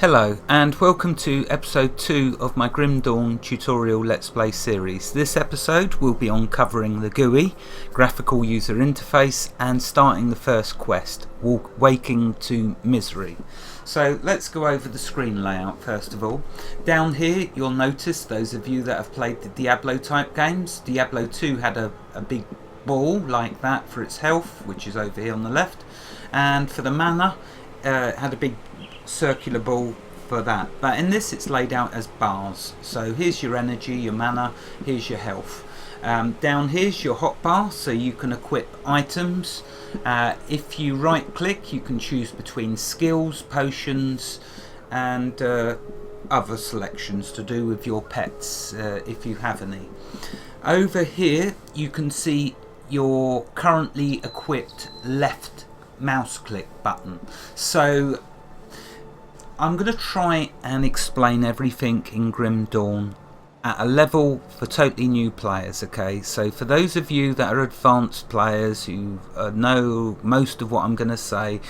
Hello and welcome to episode 2 of my Grim Dawn tutorial Let's Play series. This episode will be on covering the GUI, graphical user interface, and starting the first quest, Waking to Misery. So let's go over the screen layout first of all. Down here you'll notice, those of you that have played the Diablo type games, Diablo 2 had a big ball like that for its health, which is over here on the left, and for the mana it had a big circular ball for that, but in this it's laid out as bars. So here's your energy, your mana, here's your health. Down here's your hotbar, so you can equip items. If you right click you can choose between skills, potions and other selections to do with your pets if you have any. Over here you can see your currently equipped left mouse click button. So I'm going to try and explain everything in Grim Dawn at a level for totally new players, okay? So for those of you that are advanced players who know most of what I'm going to say,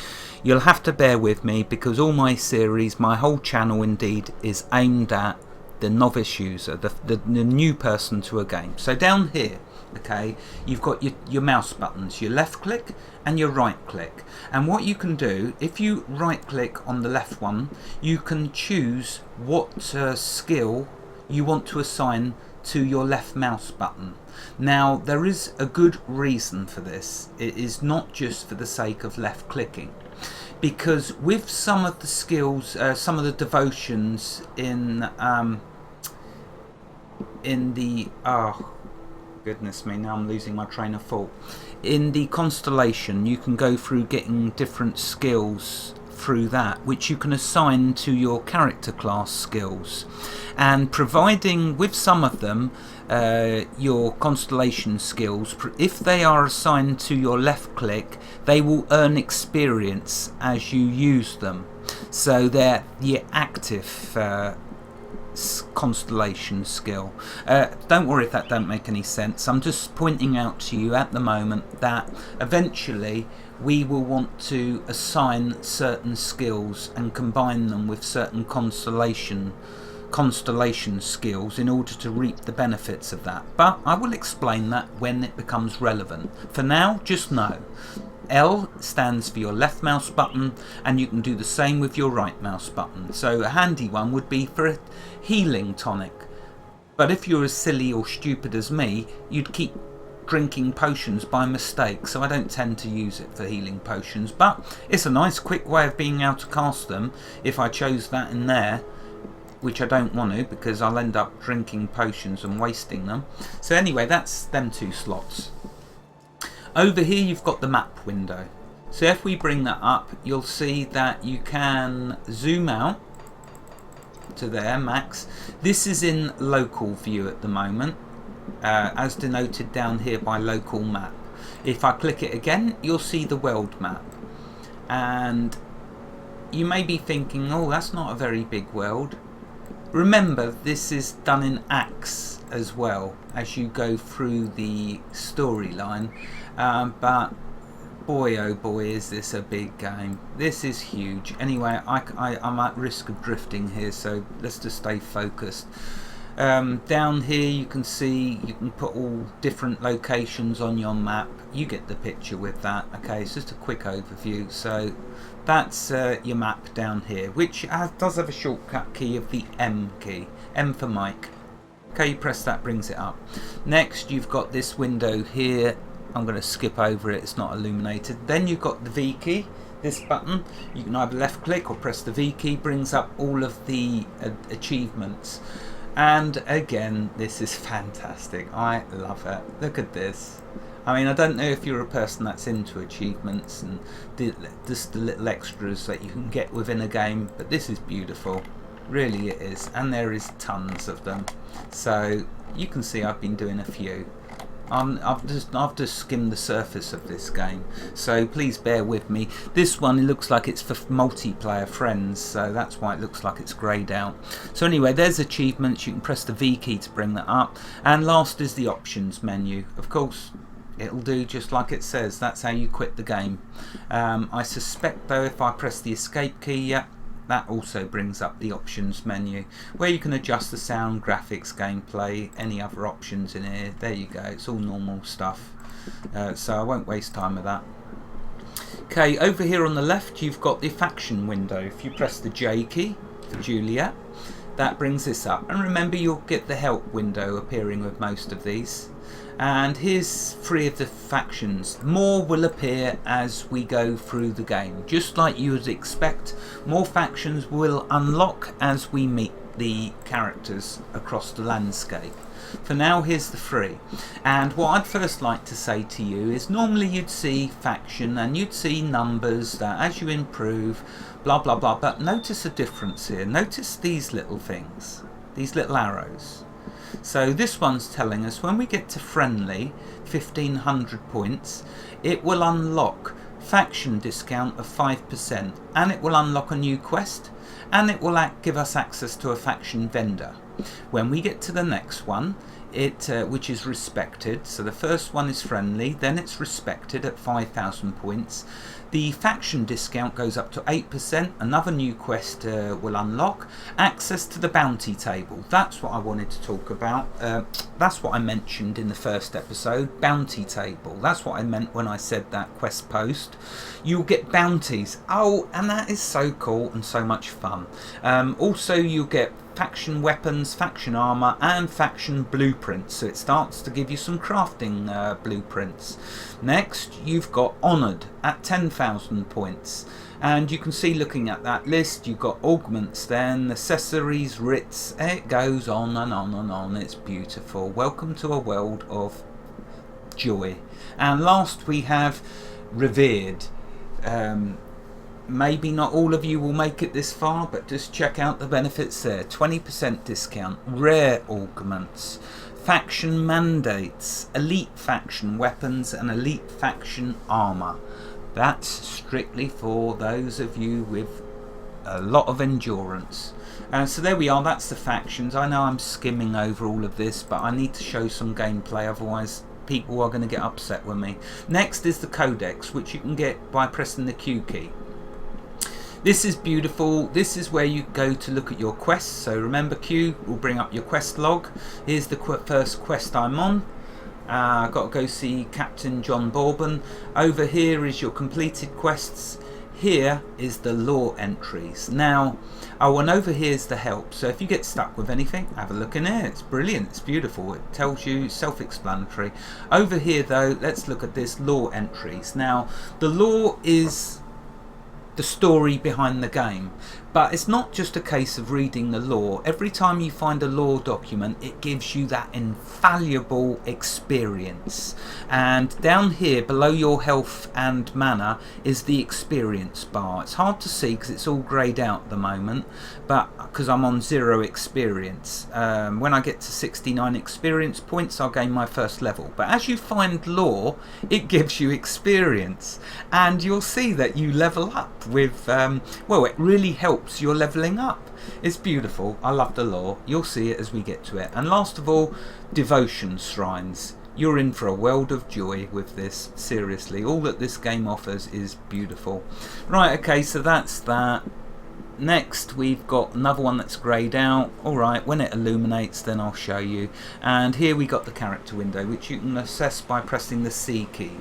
you'll have to bear with me because all my series, my whole channel indeed, is aimed at the novice user, the new person to a game. So down here, okay, you've got your mouse buttons, your left click and your right click, and what you can do, if you right click on the left one, you can choose what skill you want to assign to your left mouse button. Now there is a good reason for this. It is not just for the sake of left clicking, because with some of the skills, some of the devotions in the goodness me, now I'm losing my train of thought. In the constellation you can go through getting different skills through that, which you can assign to your character class skills, and providing with some of them your constellation skills, if they are assigned to your left click, they will earn experience as you use them, so they're the active constellation skill. Don't worry if that don't make any sense. I'm just pointing out to you at the moment that eventually we will want to assign certain skills and combine them with certain constellation skills in order to reap the benefits of that, but I will explain that when it becomes relevant. For now, just know L stands for your left mouse button, and you can do the same with your right mouse button. So a handy one would be for a healing tonic, but if you're as silly or stupid as me, you'd keep drinking potions by mistake, so I don't tend to use it for healing potions, but it's a nice quick way of being able to cast them if I chose that in there, which I don't want to because I'll end up drinking potions and wasting them. So anyway, that's them two slots. Over here you've got the map window. So if we bring that up, you'll see that you can zoom out to there, max. This is in local view at the moment, as denoted down here by local map. If I click it again, you'll see the world map. And you may be thinking, oh, that's not a very big world. Remember, this is done in acts as well as you go through the storyline, but boy oh boy is this a big game. This is huge. Anyway, I'm at risk of drifting here, so let's just stay focused. Down here you can see you can put all different locations on your map. You get the picture with that. Okay, it's just a quick overview. So that's your map down here, which does have a shortcut key of the M key, M for Mike. Okay, you press that, brings it up. Next you've got this window here. I'm going to skip over it, it's not illuminated. Then you've got the V key, this button. You can either left click or press the V key, brings up all of the achievements. And again, this is fantastic. I love it. Look at this. I mean, I don't know if you're a person that's into achievements and just the little extras that you can get within a game, but this is beautiful. Really it is. And there is tons of them. So you can see I've been doing a few. I've just skimmed the surface of this game, so please bear with me. This one, it looks like it's for multiplayer friends, so that's why it looks like it's greyed out. So anyway, there's achievements. You can press the V key to bring that up, and last is the options menu. Of course, it'll do just like it says. That's how you quit the game. I suspect though, if I press the escape key, yeah, that also brings up the options menu where you can adjust the sound, graphics, gameplay, any other options in here. There you go, it's all normal stuff. So I won't waste time with that. Okay, over here on the left you've got the faction window. If you press the J key for Juliet, that brings this up, and remember you'll get the help window appearing with most of these. And here's 3 of the factions. More will appear as we go through the game, just like you would expect. More factions will unlock as we meet the characters across the landscape. For now, here's the 3. And what I'd first like to say to you is normally you'd see faction and you'd see numbers that as you improve, blah blah blah, but notice a difference here. Notice these little things, these little arrows. So this one's telling us when we get to friendly, 1500 points, it will unlock faction discount of 5%, and it will unlock a new quest, and it will give us access to a faction vendor. When we get to the next one, which is respected, so the first one is friendly, then it's respected at 5,000 points. The faction discount goes up to 8%, another new quest will unlock, access to the bounty table. That's what I wanted to talk about. That's what I mentioned in the first episode, bounty table. That's what I meant when I said that quest post. You'll get bounties. Oh, and that is so cool and so much fun. Also you'll get faction weapons, faction armor, and faction blueprints, so it starts to give you some crafting blueprints. Next you've got honoured at 10,000 points, and you can see looking at that list you've got augments, then accessories, writs, it goes on and on and on. It's beautiful. Welcome to a world of joy. And last we have revered. Maybe not all of you will make it this far, but just check out the benefits there. 20% discount, rare augments, faction mandates, elite faction weapons, and elite faction armor. That's strictly for those of you with a lot of endurance. So there we are, that's the factions. I know I'm skimming over all of this, but I need to show some gameplay, otherwise people are going to get upset with me. Next is the codex, which you can get by pressing the Q key. This is beautiful. This is where you go to look at your quests. So remember, Q will bring up your quest log. Here's the first quest I'm on. I've got to go see Captain John Bourbon. Over here is your completed quests. Here is the lore entries. Now, and over here is the help. So if you get stuck with anything, have a look in here. It's brilliant. It's beautiful. It tells you, self-explanatory. Over here, though, let's look at this lore entries. Now, the lore is the story behind the game, but it's not just a case of reading the lore. Every time you find a lore document, it gives you that invaluable experience. And down here below your health and mana is the experience bar. It's hard to see because it's all greyed out at the moment, but because I'm on 0 experience. When I get to 69 experience points, I'll gain my first level. But as you find lore, it gives you experience, and you'll see that you level up with well, it really helps your leveling up. It's beautiful. I love the lore. You'll see it as we get to it. And last of all, devotion shrines. You're in for a world of joy with this. Seriously, all that this game offers is beautiful. Right, okay, so that's that. Next we've got another one that's greyed out. Alright, when it illuminates then I'll show you. And here we got the character window, which you can access by pressing the C key.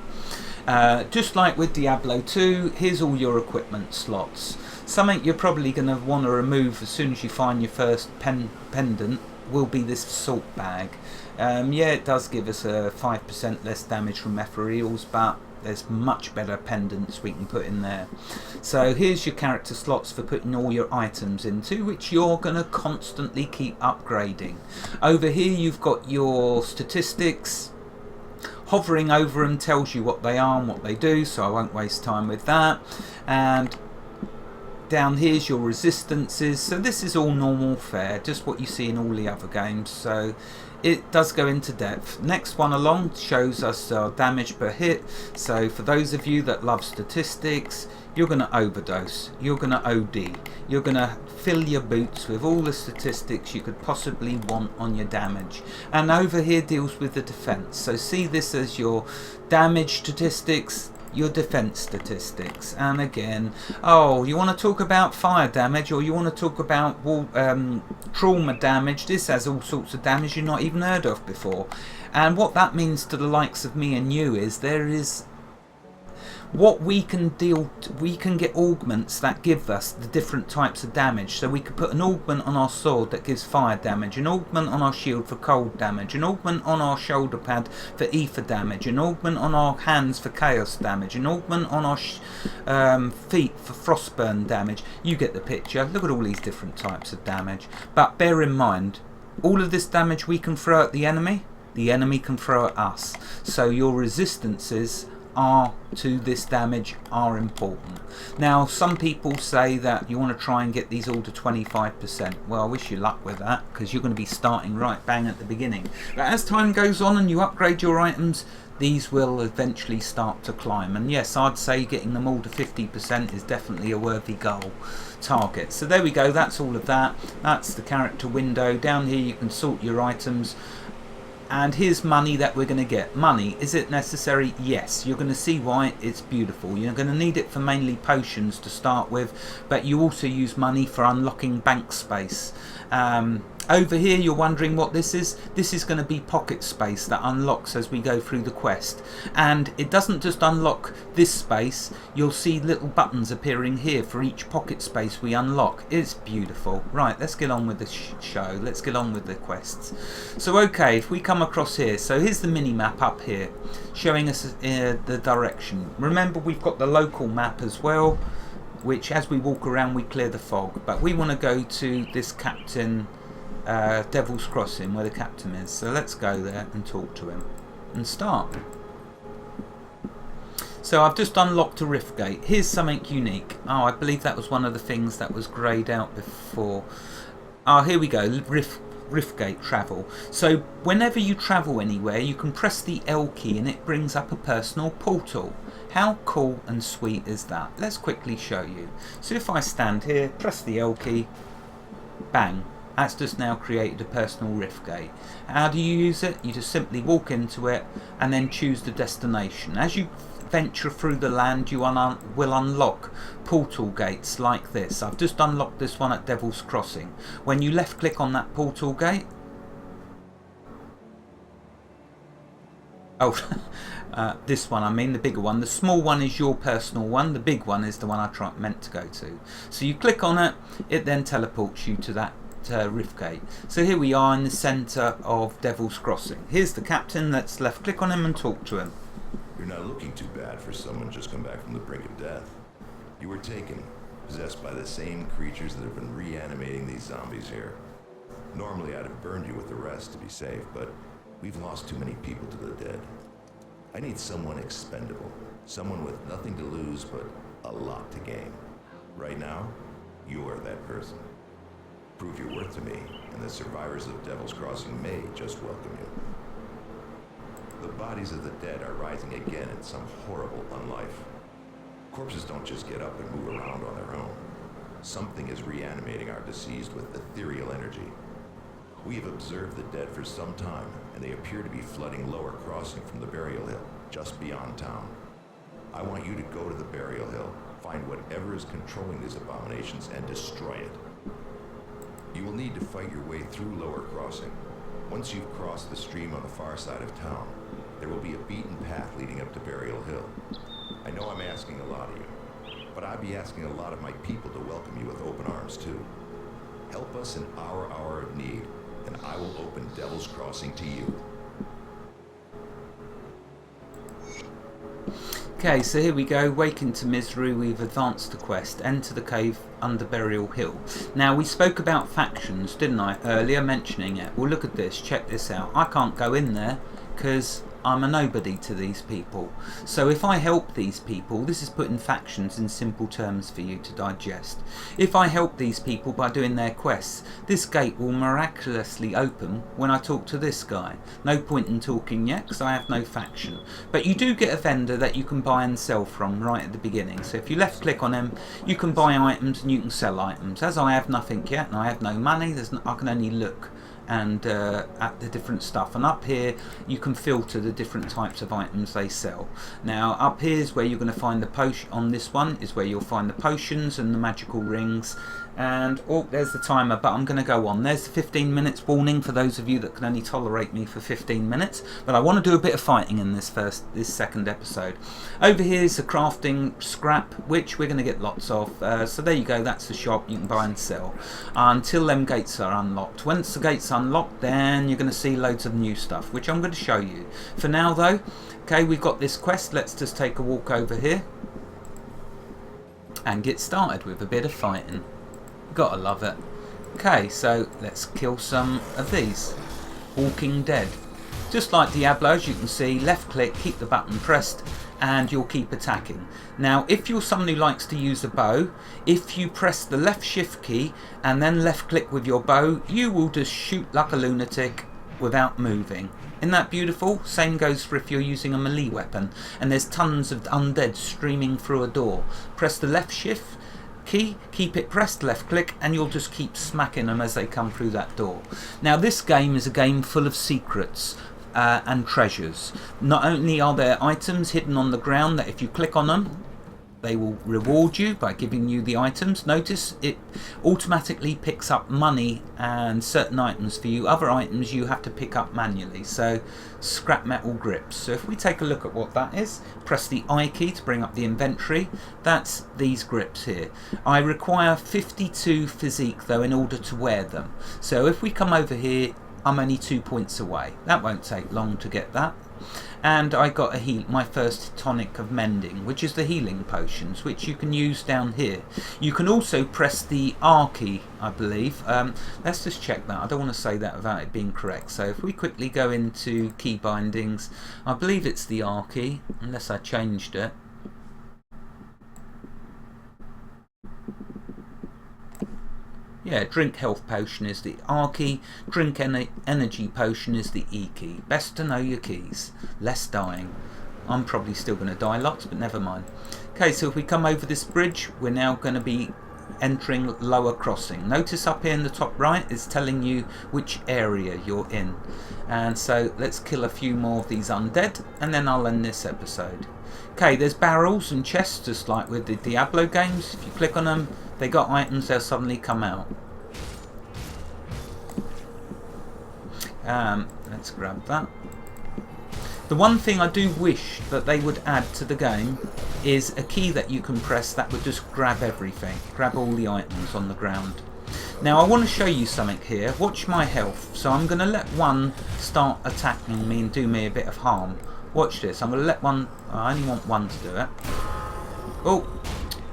Just like with Diablo 2, here's all your equipment slots. Something you're probably going to want to remove as soon as you find your first pendant will be this salt bag. Yeah, it does give us a 5% less damage from ethereals, but there's much better pendants we can put in there. So here's your character slots for putting all your items into, which you're going to constantly keep upgrading. Over here you've got your statistics. Hovering over them tells you what they are and what they do, so I won't waste time with that. And down here's your resistances. So this is all normal fare, just what you see in all the other games. So it does go into depth. Next one along shows us damage per hit. So for those of you that love statistics, you're going to overdose, you're going to OD, you're going to fill your boots with all the statistics you could possibly want on your damage. And over here deals with the defense. So see this as your damage statistics, your defense statistics. And again, oh, you want to talk about fire damage, or you want to talk about trauma damage. This has all sorts of damage you've not even heard of before. And what that means to the likes of me and you is there is what we can we can get augments that give us the different types of damage. So we could put an augment on our sword that gives fire damage, an augment on our shield for cold damage, an augment on our shoulder pad for ether damage, an augment on our hands for chaos damage, an augment on our feet for frostburn damage. You get the picture. Look at all these different types of damage. But bear in mind, all of this damage we can throw at the enemy can throw at us. So your resistances to this damage are important. Now, some people say that you want to try and get these all to 25%. Well, I wish you luck with that, because you're going to be starting right bang at the beginning. But as time goes on and you upgrade your items, these will eventually start to climb. And yes, I'd say getting them all to 50% is definitely a worthy goal target. So there we go, that's all of that. That's the character window. Down here you can sort your items. And here's money that we're going to get. Money, is it necessary? Yes. You're going to see why it's beautiful. You're going to need it for mainly potions to start with, but you also use money for unlocking bank space. Over here you're wondering what this is. This is going to be pocket space that unlocks as we go through the quest. And it doesn't just unlock this space. You'll see little buttons appearing here for each pocket space we unlock. It's beautiful. Right, let's get on with the show. Let's get on with the quests. So okay, if we come across here, so here's the mini map up here showing us the direction. Remember, we've got the local map as well, which as we walk around we clear the fog, but we want to go to this captain, Devil's Crossing, where the captain is. So let's go there and talk to him and start. So I've just unlocked a rift gate. Here's something unique. Oh, I believe that was one of the things that was greyed out before. Oh, here we go, rift gate travel. So whenever you travel anywhere, you can press the L key and it brings up a personal portal. How cool and sweet is that? Let's quickly show you. So if I stand here, press the L key, bang, that's just now created a personal rift gate. How do you use it? You just simply walk into it and then choose the destination. As you venture through the land, you will unlock portal gates like this. I've just unlocked this one at Devil's Crossing. When you left click on that portal gate, this one, I mean the bigger one. The small one is your personal one. The big one is the one I meant to go to. So you click on it, it then teleports you to that rift gate. So here we are in the centre of Devil's Crossing. Here's the captain. Let's left click on him and talk to him. You're not looking too bad for someone just come back from the brink of death. You were taken, possessed by the same creatures that have been reanimating these zombies here. Normally I'd have burned you with the rest to be safe, but we've lost too many people to the dead. I need someone expendable, someone with nothing to lose but a lot to gain. Right now, you're that person. Prove your worth to me, and the survivors of Devil's Crossing may just welcome you. The bodies of the dead are rising again in some horrible unlife. Corpses don't just get up and move around on their own. Something is reanimating our deceased with ethereal energy. We have observed the dead for some time, and they appear to be flooding Lower Crossing from the Burial Hill, just beyond town. I want you to go to the Burial Hill, find whatever is controlling these abominations, and destroy it. You will need to fight your way through Lower Crossing. Once you've crossed the stream on the far side of town, there will be a beaten path leading up to Burial Hill. I know I'm asking a lot of you, but I'd be asking a lot of my people to welcome you with open arms too. Help us in our hour of need, and I will open Devil's Crossing to you. Okay, so here we go. Waken to misery. We've advanced the quest. Enter the cave under Burial Hill. Now, we spoke about factions, didn't I, earlier, mentioning it. Well, look at this. Check this out. I can't go in there because I'm a nobody to these people. So if I help these people, this is putting factions in simple terms for you to digest. If I help these people by doing their quests, this gate will miraculously open when I talk to this guy. No point in talking yet because I have no faction. But you do get a vendor that you can buy and sell from right at the beginning. So if you left click on him, you can buy items and you can sell items. As I have nothing yet and I have no money, I can only look and at the different stuff. And up here you can filter the different types of items they sell. Now up here is where you're going to find the potion. On this one is where you'll find the potions and the magical rings. And oh, there's the timer, but I'm going to go on. There's the 15 minutes warning for those of you that can only tolerate me for 15 minutes. But I want to do a bit of fighting in this second episode. Over here is the crafting scrap, which we're going to get lots of. So there you go, that's the shop. You can buy and sell until them gates are unlocked. Once the gates are unlocked, then you're going to see loads of new stuff, which I'm going to show you. For now though, okay, we've got this quest. Let's just take a walk over here and get started with a bit of fighting. Gotta love it. Okay, so let's kill some of these. Walking Dead. Just like Diablo, as you can see, left click, keep the button pressed, and you'll keep attacking. Now, if you're someone who likes to use a bow, if you press the left shift key and then left click with your bow, you will just shoot like a lunatic without moving. Isn't that beautiful? Same goes for if you're using a melee weapon and there's tons of undead streaming through a door. Press the left shift key, keep it pressed, left click, and you'll just keep smacking them as they come through that door. Now this game is a game full of secrets and treasures. Not only are there items hidden on the ground that if you click on them, they will reward you by giving you the items. Notice it automatically picks up money and certain items for you. Other items you have to pick up manually. So scrap metal grips. So if we take a look at what that is, press the I key to bring up the inventory. That's these grips here. I require 52 physique though in order to wear them. So if we come over here, I'm only 2 points away. That won't take long to get that. And I got my first tonic of mending, which is the healing potions, which you can use down here. You can also press the R key, I believe. Let's just check that. I don't want to say that without it being correct. So if we quickly go into key bindings, I believe it's the R key, unless I changed it. Yeah, drink health potion is the R key, drink energy potion is the E key. Best to know your keys. Less dying. I'm probably still going to die lots, but never mind. Okay, so if we come over this bridge, we're now going to be entering lower crossing. Notice up here in the top right is telling you which area you're in. And so let's kill a few more of these undead, and then I'll end this episode. Okay, there's barrels and chests just like with the Diablo games. If you click on them, they got items, they'll suddenly come out. Let's grab that. The one thing I do wish that they would add to the game is a key that you can press that would just grab everything, grab all the items on the ground. Now I want to show you something here. Watch my health. So I'm going to let one start attacking me and do me a bit of harm. Watch this. I'm going to let one. I only want one to do it. Oh,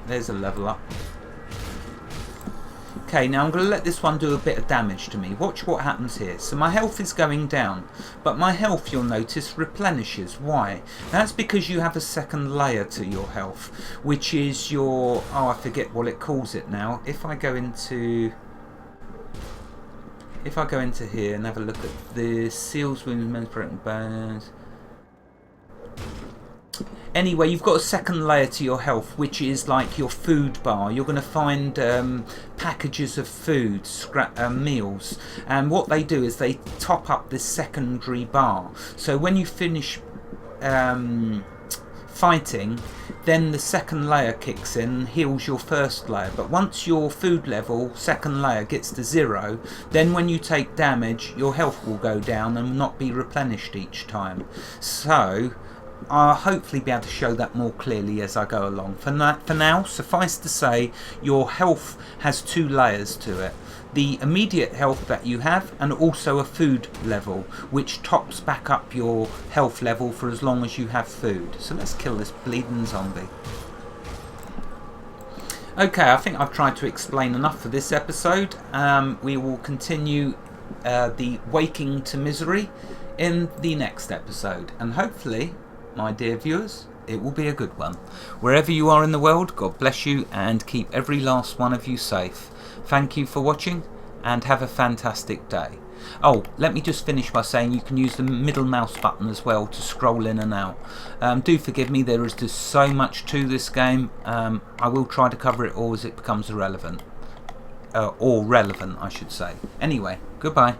there's a level up. Okay, now I'm going to let this one do a bit of damage to me. Watch what happens here. So my health is going down, but my health, you'll notice, replenishes. Why? That's because you have a second layer to your health, which is your... oh, I forget what it calls it now. If I go into here and have a look at the seals, wounds, men's broken bones... Anyway, you've got a second layer to your health, which is like your food bar. You're going to find packages of food, meals, and what they do is they top up this secondary bar. So when you finish fighting, then the second layer kicks in, heals your first layer. But once your food level, second layer, gets to 0, then when you take damage, your health will go down and not be replenished each time. So I'll hopefully be able to show that more clearly as I go along. For now, suffice to say, your health has 2 layers to it. The immediate health that you have, and also a food level, which tops back up your health level for as long as you have food. So let's kill this bleeding zombie. Okay, I think I've tried to explain enough for this episode. We will continue the Waking to Misery in the next episode, and hopefully, my dear viewers, it will be a good one. Wherever you are in the world, God bless you and keep every last one of you safe. Thank you for watching and have a fantastic day. Oh, let me just finish by saying you can use the middle mouse button as well to scroll in and out. Do forgive me, there is just so much to this game. I will try to cover it all as it becomes irrelevant. Or relevant, I should say. Anyway, goodbye.